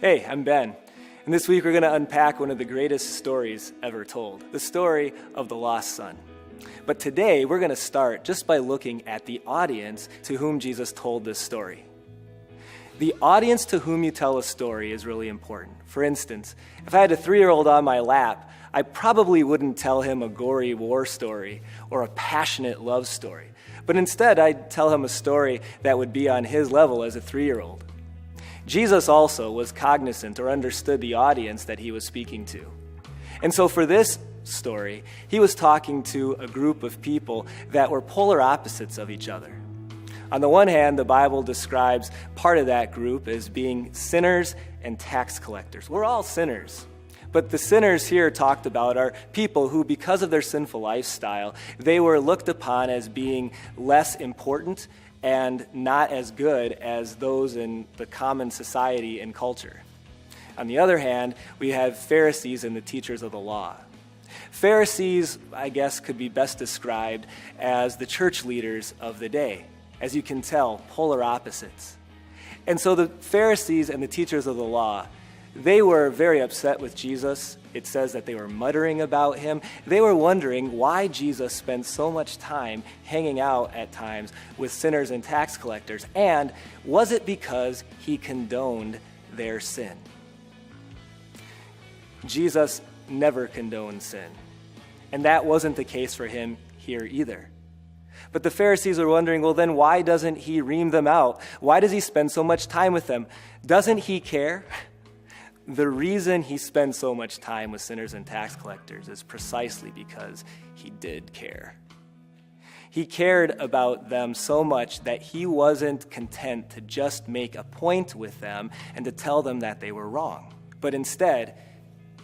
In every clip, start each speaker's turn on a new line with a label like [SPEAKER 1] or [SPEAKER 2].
[SPEAKER 1] Hey, I'm Ben, and this week we're going to unpack one of the greatest stories ever told, the story of the lost son. But today we're going to start just by looking at the audience to whom Jesus told this story. The audience to whom you tell a story is really important. For instance, if I had a 3-year-old on my lap, I probably wouldn't tell him a gory war story or a passionate love story, but instead I'd tell him a story that would be on his level as a 3-year-old. Jesus also was cognizant or understood the audience that he was speaking to. And so for this story, he was talking to a group of people that were polar opposites of each other. On the one hand, the Bible describes part of that group as being sinners and tax collectors. We're all sinners. But the sinners here talked about are people who, because of their sinful lifestyle, they were looked upon as being less important and not as good as those in the common society and culture. On the other hand, we have Pharisees and the teachers of the law. Pharisees, I guess, could be best described as the church leaders of the day. As you can tell, polar opposites. And so the Pharisees and the teachers of the law, they were very upset with Jesus. It says that they were muttering about him. They were wondering why Jesus spent so much time hanging out at times with sinners and tax collectors. And was it because he condoned their sin? Jesus never condoned sin. And that wasn't the case for him here either. But the Pharisees are wondering, well, then why doesn't he ream them out? Why does he spend so much time with them? Doesn't he care? The reason he spends so much time with sinners and tax collectors is precisely because he did care. He cared about them so much that he wasn't content to just make a point with them and to tell them that they were wrong. But instead,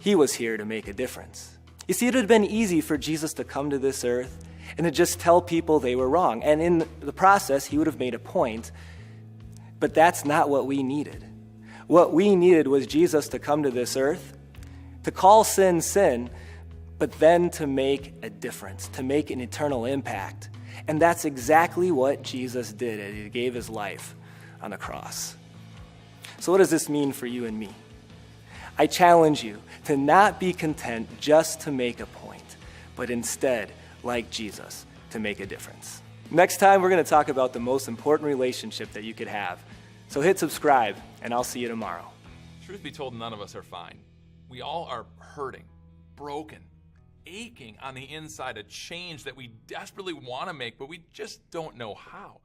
[SPEAKER 1] he was here to make a difference. You see, it would have been easy for Jesus to come to this earth and to just tell people they were wrong. And in the process, he would have made a point. But that's not what we needed. What we needed was Jesus to come to this earth, to call sin, sin, but then to make a difference, to make an eternal impact. And that's exactly what Jesus did as he gave his life on the cross. So what does this mean for you and me? I challenge you to not be content just to make a point, but instead, like Jesus, to make a difference. Next time, we're going to talk about the most important relationship that you could have. So hit subscribe, and I'll see you tomorrow.
[SPEAKER 2] Truth be told, none of us are fine. We all are hurting, broken, aching on the inside, a change that we desperately want to make, but we just don't know how.